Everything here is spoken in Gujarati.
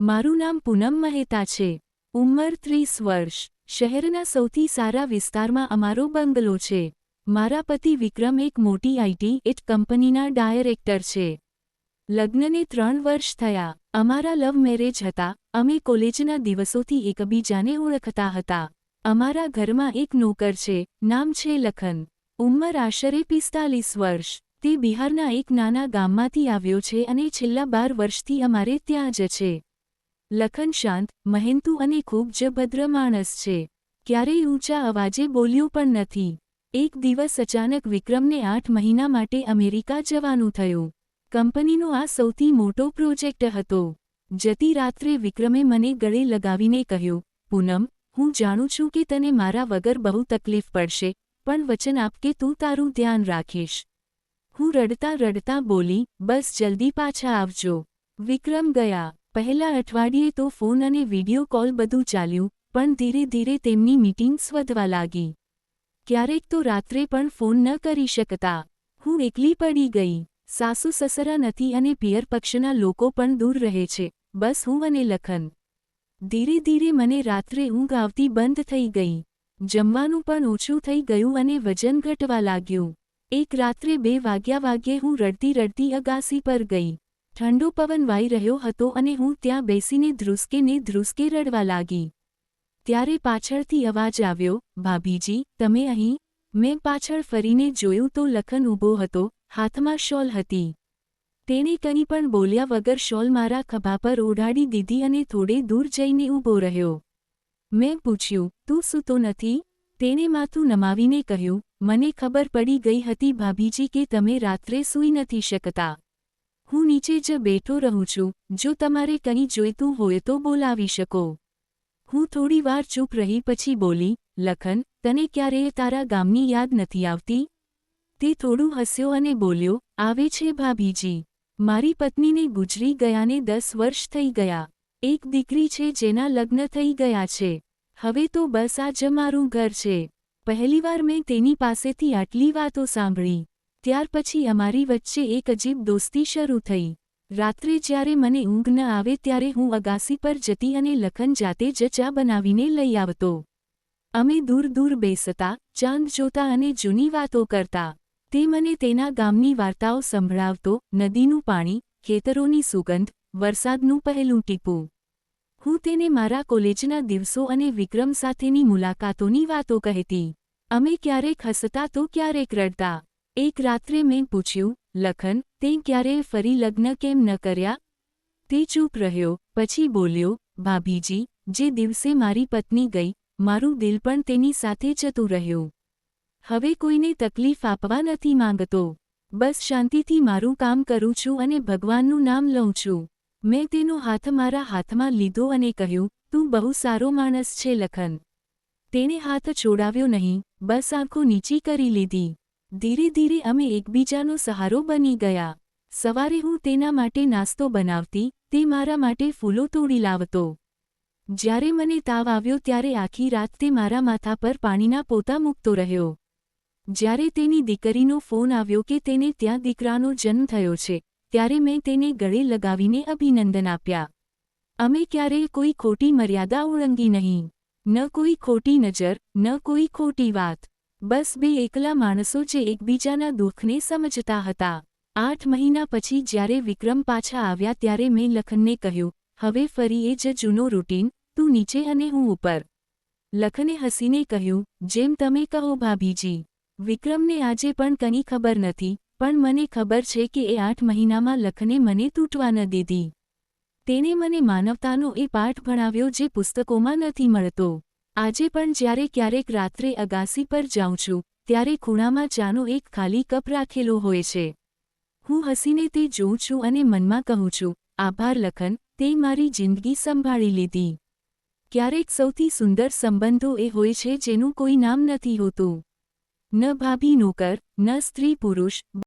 મારું નામ પૂનમ મહેતા છે. ઉંમર 30 વર્ષ. શહેરના સૌથી સારા વિસ્તારમાં અમારો બંગલો છે. મારા પતિ વિક્રમ એક મોટી આઈટી કંપનીના ડાયરેક્ટર છે. લગ્નને 3 વર્ષ થયા. અમારા લવ મેરેજ હતા. અમે કોલેજના દિવસોથી એકબીજાને ઓળખતા હતા. અમારા ઘરમાં એક નોકર છે, નામ છે લખન. ઉંમર આશરે 45 વર્ષ. તે બિહારના એક નાના ગામમાંથી આવ્યો છે અને છેલ્લા 12 વર્ષથી અમારે ત્યાં જ છે. લખન શાંત, મહેનતુ અને ખૂબ જ ભદ્ર માણસ છે. ક્યારેય ઊંચા અવાજે બોલ્યો પણ નથી. એક દિવસ અચાનક વિક્રમને 8 મહિના માટે અમેરિકા જવાનું થયું. કંપનીનો આ સૌથી મોટો પ્રોજેક્ટ હતો. જતી રાત્રે વિક્રમે મને ગળે લગાવીને કહ્યું, પૂનમ, હું જાણું છું કે તને મારા વગર બહુ તકલીફ પડશે, પણ વચન આપ કે તું તારું ધ્યાન રાખીશ. હું રડતા રડતા બોલી, બસ જલ્દી પાછા આવજો. વિક્રમ ગયા. પહેલા અઠવાડિયે તો ફોન અને વિડિયો કોલ બધું ચાલ્યું, પણ ધીરે ધીરે તેમની મીટિંગ્સ વધવા લાગી. ક્યારેક તો રાત્રે પણ ફોન ન કરી શકતા. હું એકલી પડી ગઈ. સાસુ સસરા નથી અને પિયર પક્ષના લોકો પણ દૂર રહે છે, બસ હું અને લખન. ધીરે ધીરે મને રાત્રે ઊંઘ આવતી બંધ થઈ ગઈ. જમવાનું પણ ઓછું થઈ ગયું અને વજન ઘટવા લાગ્યું. એક રાત્રે 2 વાગ્યે હું રડતી રડતી અગાસી પર ગઈ. ઠંડો પવન વાઈ રહ્યો હતો અને હું ત્યાં બેસીને ધ્રુસકે રડવા લાગી. ત્યારે પાછળથી અવાજ આવ્યો, ભાભીજી, તમે અહીં? મેં પાછળ ફરીને જોયું તો લખન ઊભો હતો, હાથમાં શોલ હતી. તેણે કંઈ પણ બોલ્યા વગર શોલ મારા ખભા પર ઓઢાડી દીધી અને થોડે દૂર જઈને ઊભો રહ્યો. મેં પૂછ્યું, તું સૂતો નથી? તેણે માથું નમાવીને કહ્યું, મને ખબર પડી ગઈ હતી ભાભીજી કે તમે રાત્રે સૂઈ નથી શકતા. હું નીચે જ બેઠો રહું છું, જો તમારે કંઈ જોઈતું હોય તો બોલાવી શકો. હું થોડી વાર ચૂપ રહી પછી બોલી, લખન, તને ક્યારેય તારા ગામની યાદ નથી આવતી? તે થોડું હસ્યો અને બોલ્યો, આવે છે ભાભીજી. મારી પત્નીને ગુજરી ગયાને 10 વર્ષ થઈ ગયા. એક દીકરી છે જેના લગ્ન થઈ ગયા છે. હવે તો બસ આ જ મારું ઘર છે. પહેલીવાર મેં તેની પાસેથી આટલી વાતો સાંભળી. ત્યાર પછી અમારી વચ્ચે એક અજીબ દોસ્તી શરૂ થઈ. રાત્રે જ્યારે મને ઊંઘ ન આવે ત્યારે હું અગાસી પર જતી અને લખન જાતે જ ચા બનાવીને લઈ આવતો. અમે દૂર દૂર બેસતા, ચાંદ જોતા અને જૂની વાતો કરતા. તે મને તેના ગામની વાર્તાઓ સંભળાવતો, નદીનું પાણી, ખેતરોની સુગંધ, વરસાદનું પહેલું ટીપું. હું તેને મારા કોલેજના દિવસો અને વિક્રમ સાથેની મુલાકાતોની વાતો કહેતી. અમે ક્યારેક હસતા તો ક્યારેક રડતા. એક રાત્રે મેં પૂછ્યું, લખન, તે ક્યારેય ફરી લગ્ન કેમ ન કર્યા? તે ચૂપ રહ્યો, પછી બોલ્યો, ભાભીજી, જે દિવસે મારી પત્ની ગઈ, મારું દિલ પણ તેની સાથે જતું રહ્યું. હવે કોઈને તકલીફ આપવા નથી માંગતો. બસ શાંતિથી મારું કામ કરું છું અને ભગવાનનું નામ લઉં છું. મેં તેનો હાથ મારા હાથમાં લીધો અને કહ્યું, તું બહુ સારો માણસ છે લખન. તેણે હાથ છોડાવ્યો નહીં, બસ આંખો નીચી કરી લીધી. ધીરે ધીરે અમે એકબીજાનો સહારો બની ગયા. સવારે હું તેના માટે નાસ્તો બનાવતી, તે મારા માટે ફૂલો તોડી લાવતો. જ્યારે મને તાવ આવ્યો ત્યારે આખી રાત તે મારા માથા પર પાણીના પોતા મૂકતો રહ્યો. જ્યારે તેની દીકરીનો ફોન આવ્યો કે તેને ત્યાં દીકરાનો જન્મ થયો છે, ત્યારે મેં તેને ગળે લગાવીને અભિનંદન આપ્યા. અમે ક્યારેય કોઈ ખોટી મર્યાદા ઓળંગી નહીં. ન કોઈ ખોટી નજર, ન કોઈ ખોટી વાત. બસ 2 એકલા માણસો જે એકબીજાના દુઃખને સમજતા હતા. 8 મહિના પછી જ્યારે વિક્રમ પાછા આવ્યા ત્યારે મેં લખનને કહ્યું, હવે ફરી એ જ જૂનો રૂટીન, તું નીચે અને હું ઉપર. લખને હસીને કહ્યું, જેમ તમે કહો ભાભીજી. વિક્રમને આજે પણ કંઈ ખબર નથી, પણ મને ખબર છે કે એ 8 મહિનામાં લખને મને તૂટવા ન દીધી. તેણે મને માનવતાનો એ પાઠ ભણાવ્યો જે પુસ્તકોમાં નથી મળતો. આજે પણ જ્યારે ક્યારેક રાત્રે અગાસી પર જાઉં છું, ત્યારે ખૂણામાં ચાનો એક ખાલી કપ રાખેલો હોય છે. હું હસીને તે જોઉં છું અને મનમાં કહું છું, આભાર લખન, તે મારી જિંદગી સંભાળી લીધી. ક્યારેક સૌથી સુંદર સંબંધો એ હોય છે જેનું કોઈ નામ નથી હોતું. ન ભાભી નોકર, ન સ્ત્રી પુરુષ.